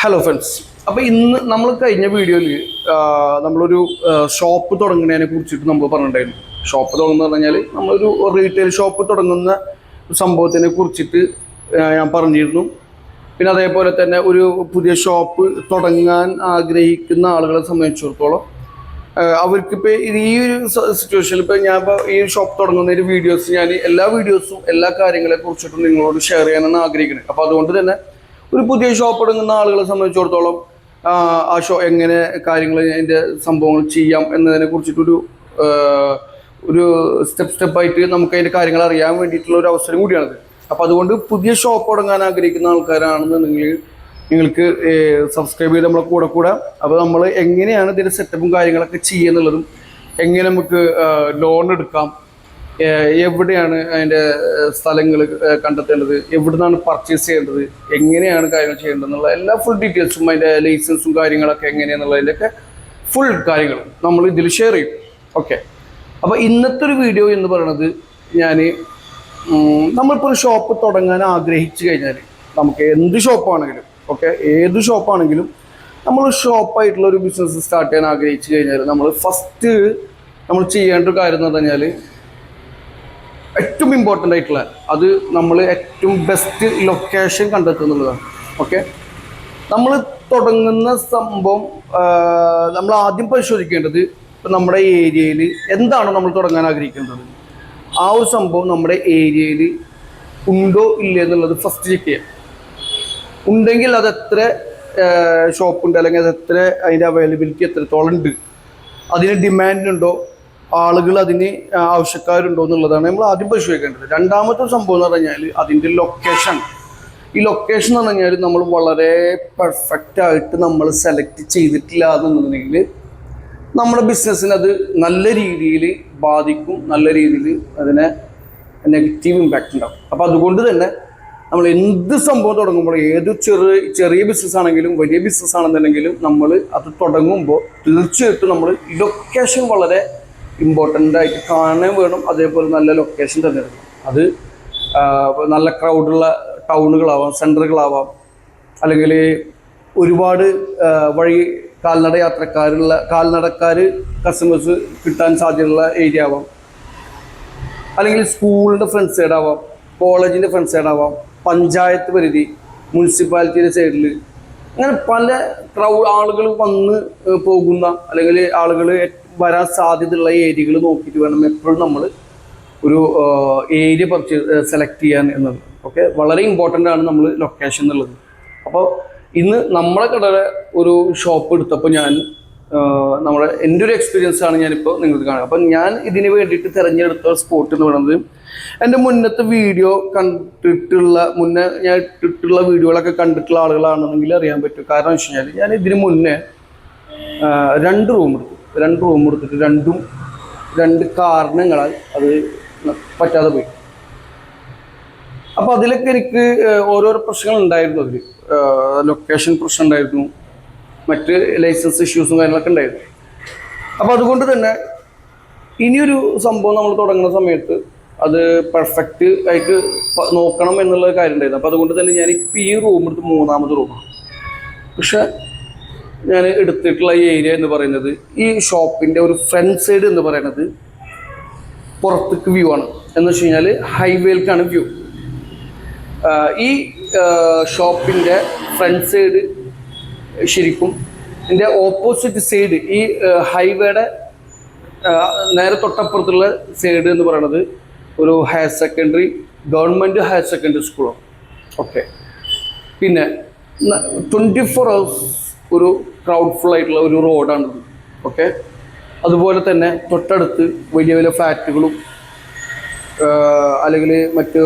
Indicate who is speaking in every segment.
Speaker 1: Hello friends. അപ്പോൾ ഇന്ന് നമ്മൾ കഴിഞ്ഞ വീഡിയോയിൽ നമ്മളൊരു ഷോപ്പ് തുടങ്ങുന്നതിനെ കുറിച്ചിട്ട് നമ്മൾ പറഞ്ഞിട്ടുണ്ടായിരുന്നു. ഷോപ്പ് തുടങ്ങുന്ന പറഞ്ഞാൽ നമ്മളൊരു റീറ്റെയിൽ ഷോപ്പ് തുടങ്ങുന്ന സംഭവത്തിനെ കുറിച്ചിട്ട് ഞാൻ പറഞ്ഞിരുന്നു. പിന്നെ അതേപോലെ തന്നെ ഒരു പുതിയ ഷോപ്പ് തുടങ്ങാൻ ആഗ്രഹിക്കുന്ന ആളുകളെ സംബന്ധിച്ചിടത്തോളം അവർക്കിപ്പോൾ ഈ ഒരു സിറ്റുവേഷനിൽ ഇപ്പോൾ ഞാൻ ഇപ്പോൾ ഈ ഷോപ്പ് തുടങ്ങുന്ന ഒരു വീഡിയോസ് ഞാൻ എല്ലാ വീഡിയോസും എല്ലാ കാര്യങ്ങളെ കുറിച്ചിട്ടും നിങ്ങളോട് ഷെയർ ചെയ്യാനാണ് ആഗ്രഹിക്കുന്നത്. അപ്പോൾ അതുകൊണ്ട് തന്നെ ഒരു പുതിയ ഷോപ്പ് തുടങ്ങുന്ന ആളുകളെ സംബന്ധിച്ചിടത്തോളം ആ എങ്ങനെ കാര്യങ്ങൾ അതിൻ്റെ സംഭവങ്ങൾ ചെയ്യാം എന്നതിനെ കുറിച്ചിട്ടൊരു ഒരു സ്റ്റെപ്പായിട്ട് നമുക്ക് അതിൻ്റെ കാര്യങ്ങൾ അറിയാൻ വേണ്ടിയിട്ടുള്ള ഒരു അവസരം കൂടിയാണത്. അപ്പോൾ അതുകൊണ്ട് പുതിയ ഷോപ്പ് തുടങ്ങാൻ ആഗ്രഹിക്കുന്ന ആൾക്കാരാണെന്നുണ്ടെങ്കിൽ നിങ്ങൾക്ക് സബ്സ്ക്രൈബ് ചെയ്ത് നമ്മളെ കൂടെ. അപ്പോൾ നമ്മൾ എങ്ങനെയാണ് ഇതിൻ്റെ സെറ്റപ്പും കാര്യങ്ങളൊക്കെ ചെയ്യുന്നുള്ളതും എങ്ങനെ നമുക്ക് ലോൺ എടുക്കാം, എവിടെയാണ് അതിൻ്റെ സ്ഥലങ്ങൾ കണ്ടെത്തേണ്ടത്, എവിടെ നിന്നാണ് പർച്ചേസ് ചെയ്യേണ്ടത്, എങ്ങനെയാണ് കാര്യങ്ങൾ ചെയ്യേണ്ടതെന്നുള്ള എല്ലാ ഫുൾ ഡീറ്റെയിൽസും അതിൻ്റെ ലൈസൻസും കാര്യങ്ങളൊക്കെ എങ്ങനെയാണെന്നുള്ളതിൻ്റെയൊക്കെ ഫുൾ കാര്യങ്ങൾ നമ്മൾ ഇതിൽ ഷെയർ ചെയ്യും. ഓക്കെ. അപ്പോൾ ഇന്നത്തെ ഒരു വീഡിയോ എന്ന് പറയുന്നത് നമ്മളിപ്പോൾ ഒരു ഷോപ്പ് തുടങ്ങാൻ ആഗ്രഹിച്ചു കഴിഞ്ഞാൽ നമുക്ക് എന്ത് ഷോപ്പാണെങ്കിലും ഏത് ഷോപ്പാണെങ്കിലും നമ്മൾ ഷോപ്പായിട്ടുള്ള ഒരു ബിസിനസ് സ്റ്റാർട്ട് ചെയ്യാൻ ആഗ്രഹിച്ചു കഴിഞ്ഞാൽ നമ്മൾ ഫസ്റ്റ് നമ്മൾ ചെയ്യേണ്ട ഒരു കാര്യം എന്ന് പറഞ്ഞാൽ ഏറ്റവും ഇമ്പോർട്ടൻ്റ് ആയിട്ടുള്ള അത് നമ്മൾ ഏറ്റവും ബെസ്റ്റ് ലൊക്കേഷൻ കണ്ടെത്തുന്നുള്ളതാണ്. ഓക്കെ. നമ്മൾ തുടങ്ങുന്ന സംഭവം നമ്മൾ ആദ്യം പരിശോധിക്കേണ്ടത് ഇപ്പം നമ്മുടെ ഏരിയയിൽ എന്താണ് നമ്മൾ തുടങ്ങാൻ ആഗ്രഹിക്കേണ്ടത്, ആ ഒരു സംഭവം നമ്മുടെ ഏരിയയിൽ ഉണ്ടോ ഇല്ല എന്നുള്ളത് ഫസ്റ്റ് ചെക്ക് ചെയ്യാം. ഉണ്ടെങ്കിൽ അത് എത്ര ഷോപ്പുണ്ട്, അല്ലെങ്കിൽ അത് എത്ര അതിൻ്റെ അവൈലബിലിറ്റി എത്രത്തോളം ഉണ്ട്, അതിന് ഡിമാൻഡ് ഉണ്ടോ, ആളുകൾ അതിന് ആവശ്യക്കാരുണ്ടോ എന്നുള്ളതാണ് നമ്മൾ ആദ്യം പരിശോധിക്കേണ്ടത്. രണ്ടാമത്തെ സംഭവം എന്ന് പറഞ്ഞാൽ അതിൻ്റെ ലൊക്കേഷൻ. ഈ ലൊക്കേഷൻ എന്ന് പറഞ്ഞാൽ നമ്മൾ വളരെ പെർഫെക്റ്റ് ആയിട്ട് നമ്മൾ സെലക്ട് ചെയ്തിട്ടില്ല എന്നുണ്ടെങ്കിൽ നമ്മുടെ ബിസിനസ്സിന് അത് നല്ല രീതിയിൽ ബാധിക്കും, നല്ല രീതിയിൽ അതിനെ നെഗറ്റീവ് ഇമ്പാക്റ്റ് ഉണ്ടാകും. അപ്പോൾ അതുകൊണ്ട് തന്നെ നമ്മൾ എന്ത് സംഭവം തുടങ്ങുമ്പോൾ ഏത് ചെറിയ ബിസിനസ് ആണെങ്കിലും വലിയ ബിസിനസ് ആണെന്നുണ്ടെങ്കിലും നമ്മൾ അത് തുടങ്ങുമ്പോൾ തീർച്ചയായിട്ടും നമ്മൾ ലൊക്കേഷൻ വളരെ ഇമ്പോർട്ടൻ്റ് ആയിട്ട് കാണാൻ വേണം. അതേപോലെ നല്ല ലൊക്കേഷൻ തിരഞ്ഞെടുക്കണം. അത് നല്ല ക്രൗഡുള്ള ടൗണുകളാവാം, സെൻറ്ററുകളാവാം, അല്ലെങ്കിൽ ഒരുപാട് വഴി കാൽനടക്കാർ കസ്റ്റമേഴ്സ് കിട്ടാൻ സാധ്യതയുള്ള ഏരിയ ആവാം, അല്ലെങ്കിൽ സ്കൂളിൻ്റെ ഫ്രണ്ട് സൈഡാവാം, കോളേജിൻ്റെ ഫ്രണ്ട് സൈഡാവാം, പഞ്ചായത്ത് പരിധി, മുനിസിപ്പാലിറ്റിയുടെ സൈഡിൽ, അങ്ങനെ പല ആളുകൾ വന്ന് പോകുന്ന അല്ലെങ്കിൽ ആളുകൾ വരാൻ സാധ്യതയുള്ള ഏരിയകൾ നോക്കിയിട്ട് വേണം എപ്പോഴും നമ്മൾ ഒരു ഏരിയ സെലക്ട് ചെയ്യാൻ എന്നുള്ളത്. ഓക്കെ. വളരെ ഇമ്പോർട്ടൻ്റ് ആണ് നമ്മൾ ലൊക്കേഷൻ എന്നുള്ളത്. അപ്പോൾ ഇന്ന് നമ്മളെ കടയുടെ ഒരു ഷോപ്പ് എടുത്തപ്പോൾ എൻ്റെ ഒരു എക്സ്പീരിയൻസ് ആണ് ഞാനിപ്പോൾ നിങ്ങൾക്ക് കാണുക. അപ്പം ഞാൻ ഇതിന് വേണ്ടിയിട്ട് തിരഞ്ഞെടുത്ത സ്പോട്ട് എന്ന് പറയുന്നത് എൻ്റെ മുന്നത്തെ വീഡിയോ മുന്നേ ഞാൻ ഇട്ടിട്ടുള്ള വീഡിയോകളൊക്കെ കണ്ടിട്ടുള്ള ആളുകളാണെന്നെങ്കിൽ അറിയാൻ പറ്റും. കാരണം വെച്ച് കഴിഞ്ഞാൽ ഞാൻ ഇതിന് മുന്നേ രണ്ട് റൂം എടുത്തിട്ട് രണ്ട് കാരണങ്ങളാൽ അത് പറ്റാതെ പോയി. അപ്പോൾ അതിലൊക്കെ എനിക്ക് ഓരോരോ പ്രശ്നങ്ങൾ ഉണ്ടായിരുന്നു. അതിൽ ലൊക്കേഷൻ പ്രശ്നം ഉണ്ടായിരുന്നു, മറ്റ് ലൈസൻസ് ഇഷ്യൂസും കാര്യങ്ങളൊക്കെ ഉണ്ടായിരുന്നു. അപ്പോൾ അതുകൊണ്ട് തന്നെ ഇനിയൊരു സംഭവം നമ്മൾ തുടങ്ങുന്ന സമയത്ത് അത് പെർഫെക്റ്റ് ആയിട്ട് നോക്കണം എന്നുള്ള കാര്യം ഉണ്ടായിരുന്നു. അപ്പോൾ അതുകൊണ്ട് തന്നെ ഞാനിപ്പോൾ ഈ റൂം എടുത്ത് മൂന്നാമത് റൂമാണ്. പക്ഷെ ഞാൻ എടുത്തിട്ടുള്ള ഈ ഏരിയ എന്ന് പറയുന്നത് ഈ ഷോപ്പിൻ്റെ ഒരു ഫ്രണ്ട് സൈഡ് എന്ന് പറയുന്നത് പുറത്തേക്ക് വ്യൂ ആണ്. എന്ന് വെച്ച് കഴിഞ്ഞാൽ ഹൈവേയിലേക്കാണ് വ്യൂ. ഈ ഷോപ്പിൻ്റെ ഫ്രണ്ട് സൈഡ് ശരിക്കും ഇതിൻ്റെ ഓപ്പോസിറ്റ് സൈഡ് ഈ ഹൈവേയുടെ നേരെ തൊട്ടപ്പുറത്തുള്ള സൈഡ് എന്ന് പറയുന്നത് ഒരു ഗവൺമെൻറ് ഹയർ സെക്കൻഡറി സ്കൂളാണ്. ഓക്കെ. പിന്നെ 24 hours ഒരു ക്രൗഡ് ഫുൾ ആയിട്ടുള്ള ഒരു റോഡാണിത്. ഓക്കെ. അതുപോലെ തന്നെ തൊട്ടടുത്ത് വലിയ വലിയ ഫ്ലാറ്റുകളും അല്ലെങ്കിൽ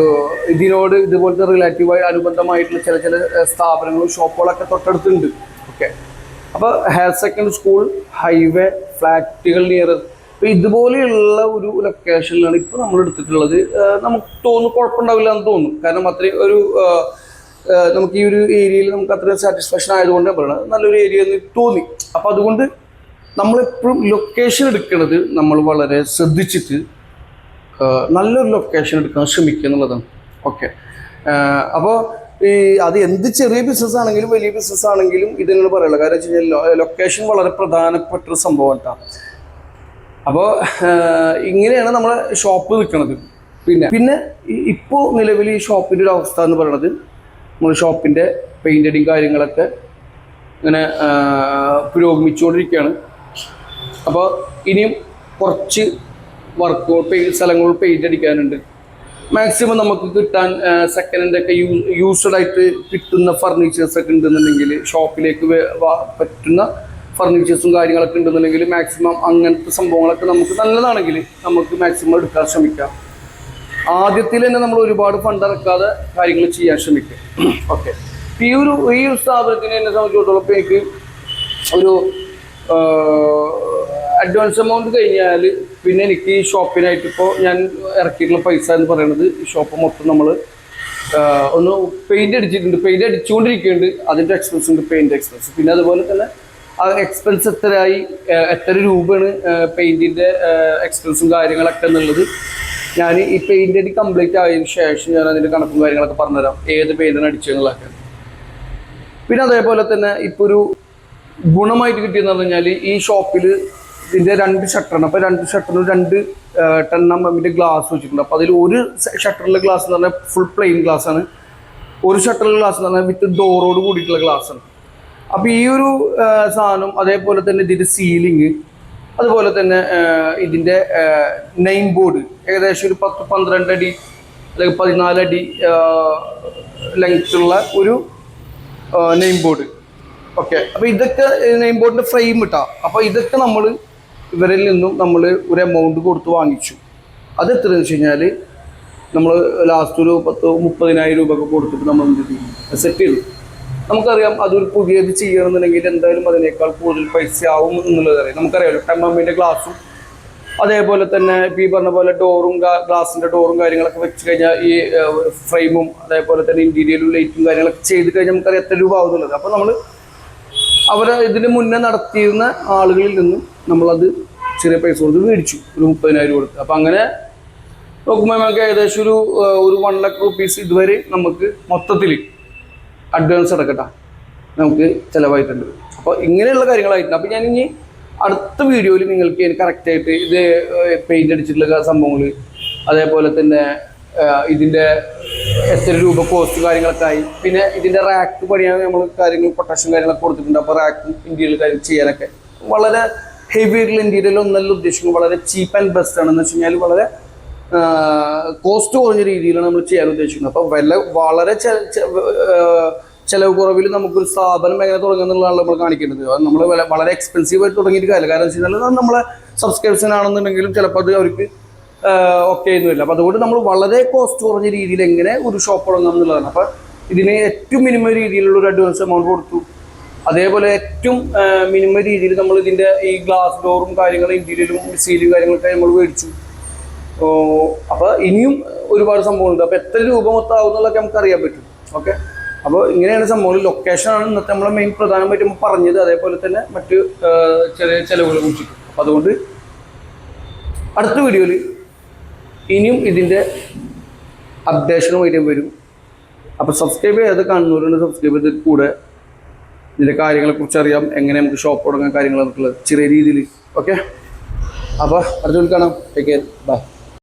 Speaker 1: ഇതുപോലത്തെ റിലേറ്റീവായി അനുബന്ധമായിട്ടുള്ള ചില സ്ഥാപനങ്ങളും ഷോപ്പുകളൊക്കെ തൊട്ടടുത്തുണ്ട്. ഓക്കെ. അപ്പോൾ ഹയർ സെക്കൻഡറി സ്കൂൾ, ഹൈവേ, ഫ്ലാറ്റുകൾ നിയർ, അപ്പോൾ ഇതുപോലെയുള്ള ഒരു ലൊക്കേഷനിലാണ് ഇപ്പോൾ നമ്മൾ എടുത്തിട്ടുള്ളത്. നമുക്ക് തോന്നുന്നു കുഴപ്പമുണ്ടാവില്ല എന്ന് തോന്നും. കാരണം അത്രയും നമുക്ക് ഈ ഒരു ഏരിയയിൽ നമുക്ക് അത്രയും സാറ്റിസ്ഫാക്ഷൻ ആയതുകൊണ്ട് പറയുന്നത് നല്ലൊരു ഏരിയ എന്ന് തോന്നി. അപ്പോൾ അതുകൊണ്ട് നമ്മളെപ്പോഴും ലൊക്കേഷൻ എടുക്കുന്നത് നമ്മൾ വളരെ ശ്രദ്ധിച്ചിട്ട് നല്ലൊരു ലൊക്കേഷൻ എടുക്കാൻ ശ്രമിക്കുക എന്നുള്ളതാണ്. ഓക്കെ. അപ്പോൾ ഈ അത് എന്ത് ചെറിയ ബിസിനസ് ആണെങ്കിലും വലിയ ബിസിനസ് ആണെങ്കിലും ഇതിനോട് പറയുള്ളൂ. കാരണം വെച്ച് കഴിഞ്ഞാൽ ലൊക്കേഷൻ വളരെ പ്രധാനപ്പെട്ട ഒരു സംഭവം കേട്ടോ. അപ്പോൾ ഇങ്ങനെയാണ് നമ്മളെ ഷോപ്പ് നിൽക്കുന്നത്. പിന്നെ ഇപ്പോൾ നിലവിൽ ഈ ഷോപ്പിൻ്റെ ഒരു അവസ്ഥ എന്ന് പറയുന്നത്, നമ്മൾ ഷോപ്പിൻ്റെ പെയിൻറ്റിങ് കാര്യങ്ങളൊക്കെ ഇങ്ങനെ പുരോഗമിച്ചുകൊണ്ടിരിക്കുകയാണ്. അപ്പോൾ ഇനിയും കുറച്ച് സ്ഥലങ്ങൾ പെയിൻ്റ് അടിക്കാനുണ്ട്. മാക്സിമം നമുക്ക് കിട്ടാൻ സെക്കൻഡ് ഹാൻഡൊക്കെ യൂസ്ഡ് ആയിട്ട് കിട്ടുന്ന ഫർണിച്ചേഴ്സൊക്കെ ഉണ്ടെന്നുണ്ടെങ്കിൽ, ഷോപ്പിലേക്ക് പറ്റുന്ന ഫർണിച്ചേഴ്സും കാര്യങ്ങളൊക്കെ ഉണ്ടെന്നുണ്ടെങ്കിൽ മാക്സിമം അങ്ങനത്തെ സംഭവങ്ങളൊക്കെ നമുക്ക് നല്ലതാണെങ്കിൽ നമുക്ക് മാക്സിമം എടുക്കാൻ ശ്രമിക്കാം. ആദ്യത്തിൽ തന്നെ നമ്മൾ ഒരുപാട് ഫണ്ട് ഇറക്കാതെ കാര്യങ്ങൾ ചെയ്യാൻ ശ്രമിക്കുക. ഓക്കെ. ഈ ഒരു സ്ഥാപനത്തിന് എന്നെ സംബന്ധിച്ചിടത്തോളം ഇപ്പോൾ എനിക്ക് ഒരു അഡ്വാൻസ് എമൗണ്ട് കഴിഞ്ഞാൽ പിന്നെ എനിക്ക് ഈ ഷോപ്പിനായിട്ട് ഇപ്പോൾ ഞാൻ ഇറക്കിയിട്ടുള്ള പൈസ എന്ന് പറയുന്നത്, ഈ ഷോപ്പ് മൊത്തം നമ്മൾ ഒന്ന് പെയിൻ്റ് അടിച്ചിട്ടുണ്ട്, പെയിൻ്റ് അടിച്ചുകൊണ്ടിരിക്കുന്നുണ്ട്. അതിൻ്റെ എക്സ്പെൻസ് ഉണ്ട്, പെയിൻ്റ് എക്സ്പെൻസ്. പിന്നെ അതുപോലെ തന്നെ ആ എക്സ്പെൻസ് എത്ര രൂപയാണ് പെയിൻറ്റിൻ്റെ എക്സ്പെൻസും കാര്യങ്ങളൊക്കെ എന്നുള്ളത് ഞാൻ ഈ പെയിൻ്റ് അടി കംപ്ലീറ്റ് ആയതിനു ശേഷം ഞാൻ അതിൻ്റെ കണക്കും കാര്യങ്ങളൊക്കെ പറഞ്ഞുതരാം, ഏത് പെയിൻ്റാണ് അടിച്ചതെന്നുള്ളതൊക്കെ. പിന്നെ അതേപോലെ തന്നെ ഇപ്പോൾ ഒരു ഗുണമായിട്ട് കിട്ടിയെന്ന് പറഞ്ഞു കഴിഞ്ഞാൽ, ഈ ഷോപ്പിൽ ഇതിൻ്റെ 2 ഷട്ടറാണ്. അപ്പോൾ 2 ഷട്ടറിന് 2 10mm ഗ്ലാസ് വെച്ചിട്ടുണ്ട്. അപ്പോൾ അതിൽ ഒരു ഷട്ടറിലെ ഗ്ലാസ് എന്ന് പറഞ്ഞാൽ ഫുൾ പ്ലെയിൻ ഗ്ലാസ് ആണ്, ഒരു ഷട്ടറിലെ ഗ്ലാസ് എന്ന് പറഞ്ഞാൽ വിത്ത് ഡോറോട് കൂടിയിട്ടുള്ള ഗ്ലാസ് ആണ്. അപ്പോൾ ഈ ഒരു സാധനം, അതേപോലെ തന്നെ ഇതിൻ്റെ സീലിങ്, അതുപോലെ തന്നെ ഇതിൻ്റെ നെയിം ബോർഡ് ഏകദേശം ഒരു 10-12 അടി അല്ലെങ്കിൽ 14 അടി ലെങ്ത്തുള്ള ഒരു നെയിം ബോർഡ്. ഓക്കെ. അപ്പോൾ ഇതൊക്കെ നെയിം ബോർഡിൻ്റെ ഫ്രെയിം ഇട്ടാൽ, അപ്പോൾ ഇതൊക്കെ നമ്മൾ ഇവരിൽ നിന്നും നമ്മൾ ഒരു എമൗണ്ട് കൊടുത്ത് വാങ്ങിച്ചു. അത് എത്രയെന്ന് വെച്ച് കഴിഞ്ഞാൽ നമ്മൾ ലാസ്റ്റ് ഒരു 10-30,000 രൂപ ഒക്കെ കൊടുത്തിട്ട് നമ്മൾ എന്ത് ചെയ്തു, സെറ്റ് ചെയ്തു. നമുക്കറിയാം അതൊരു പുതിയത് ചെയ്യണമെന്നുണ്ടെങ്കിൽ എന്തായാലും അതിനേക്കാൾ കൂടുതൽ പൈസ ആവും എന്നുള്ളതറിയാം. നമുക്കറിയാമല്ലോ 10mm ഗ്ലാസും അതേപോലെ തന്നെ ഇപ്പോൾ ഈ പറഞ്ഞ പോലെ ഗ്ലാസിൻ്റെ ഡോറും കാര്യങ്ങളൊക്കെ വെച്ച് കഴിഞ്ഞാൽ ഈ ഫ്രെയിമും അതേപോലെ തന്നെ ഇൻറ്റീരിയലും ലൈറ്റും കാര്യങ്ങളൊക്കെ ചെയ്ത് കഴിഞ്ഞാൽ നമുക്കറിയാം എത്ര രൂപ ആവുന്നുള്ളത്. അപ്പോൾ നമ്മൾ ഇതിന് മുന്നേ നടത്തിയിരുന്ന ആളുകളിൽ നിന്നും നമ്മളത് ചെറിയ പൈസ കൊടുത്ത് മേടിച്ചു, ഒരു 30,000 കൊടുത്ത്. അപ്പം അങ്ങനെ നോക്കുമ്പോൾ നമുക്ക് ഏകദേശം ഒരു 1 ലക്ഷം റുപ്പീസ് ഇതുവരെ നമുക്ക് മൊത്തത്തിൽ അഡ്വാൻസ് അടക്കട്ടെ നമുക്ക് ചിലവായിട്ടുണ്ട്. അപ്പോൾ ഇങ്ങനെയുള്ള കാര്യങ്ങളായിട്ടുണ്ട്. അപ്പോൾ ഞാൻ ഇനി അടുത്ത വീഡിയോയിൽ നിങ്ങൾക്ക് കറക്റ്റായിട്ട് ഇത് പെയിൻ്റ് അടിച്ചിട്ടുള്ള സംഭവങ്ങൾ, അതേപോലെ തന്നെ ഇതിൻ്റെ എത്ര രൂപ കോസ്റ്റ് കാര്യങ്ങളൊക്കെ ആയി, പിന്നെ ഇതിൻ്റെ റാക്ക് പണിയാൻ നമ്മൾ കാര്യങ്ങൾ കൊട്ടേഷൻ കാര്യങ്ങളൊക്കെ കൊടുത്തിട്ടുണ്ട്. അപ്പോൾ റാക്കും ഇൻറ്റീരിയൽ കാര്യം ചെയ്യാനൊക്കെ വളരെ ഹെവി ആയിട്ടുള്ള ഇൻറ്റീരിയൽ ഒന്നല്ല ഉദ്ദേശിക്കുന്നത്, വളരെ ചീപ്പ് ആൻഡ് ബെസ്റ്റ് ആണെന്ന് വെച്ച് കഴിഞ്ഞാൽ വളരെ കോസ്റ്റ് കുറഞ്ഞ രീതിയിലാണ് നമ്മൾ ചെയ്യാൻ ഉദ്ദേശിക്കുന്നത്. അപ്പോൾ വളരെ ചിലവ് കുറവിൽ നമുക്കൊരു സ്ഥാപനം എങ്ങനെ തുടങ്ങുന്നുള്ളതാണ് നമ്മൾ കാണിക്കേണ്ടത്. അത് നമ്മൾ വളരെ എക്സ്പെൻസീവ് ആയിട്ട് തുടങ്ങിയിട്ട് കാര്യമില്ല. കാരണം വെച്ച് കഴിഞ്ഞാൽ അത് നമ്മളെ സബ്സ്ക്രിപ്ഷൻ ആണെന്നുണ്ടെങ്കിലും ചിലപ്പോൾ അത് അവർക്ക് ഓക്കെ ഒന്നുമില്ല. അപ്പോൾ അതുകൊണ്ട് നമ്മൾ വളരെ കോസ്റ്റ് കുറഞ്ഞ രീതിയിൽ എങ്ങനെ ഒരു ഷോപ്പ് തുടങ്ങാം എന്നുള്ളതാണ്. അപ്പോൾ ഇതിന് ഏറ്റവും മിനിമം രീതിയിലുള്ള ഒരു അഡ്വാൻസ് എമൗണ്ട് കൊടുത്തു. അതേപോലെ ഏറ്റവും മിനിമം രീതിയിൽ നമ്മൾ ഇതിൻ്റെ ഈ ഗ്ലാസ് ഡോറും കാര്യങ്ങളും ഇൻറ്റീരിയലും സീലും കാര്യങ്ങളൊക്കെ നമ്മൾ മേടിച്ചു. അപ്പോൾ ഇനിയും ഒരുപാട് സംഭവമുണ്ട്. അപ്പോൾ എത്ര രൂപ മൊത്തമാവും എന്നുള്ളതൊക്കെ നമുക്ക് അറിയാൻ പറ്റും. ഓക്കെ. അപ്പോൾ ഇങ്ങനെയാണ് സംഭവം. ലൊക്കേഷനാണ് ഇന്നത്തെ നമ്മളെ മെയിൻ പ്രധാനമായിട്ട് നമ്മൾ പറഞ്ഞത്. അതേപോലെ തന്നെ മറ്റ് ചെറിയ ചിലവുകളെ കുറിച്ചിട്ട്. അപ്പോൾ അതുകൊണ്ട് അടുത്ത വീഡിയോയിൽ ഇനിയും ഇതിൻ്റെ അപ്ഡേഷനുമായിട്ട് വരും. അപ്പോൾ സബ്സ്ക്രൈബ് ചെയ്ത് കാണുന്നവരുണ്ട്, സബ്സ്ക്രൈബ് ചെയ്തിട്ട് കൂടെ ഇതിൻ്റെ കാര്യങ്ങളെക്കുറിച്ച് അറിയാം, എങ്ങനെ നമുക്ക് ഷോപ്പ് തുടങ്ങാൻ കാര്യങ്ങളെന്നുള്ളത് ചെറിയ രീതിയിൽ. ഓക്കെ. അപ്പോൾ അടുത്ത വീട്ടിൽ കാണാം. Take care. ബൈ.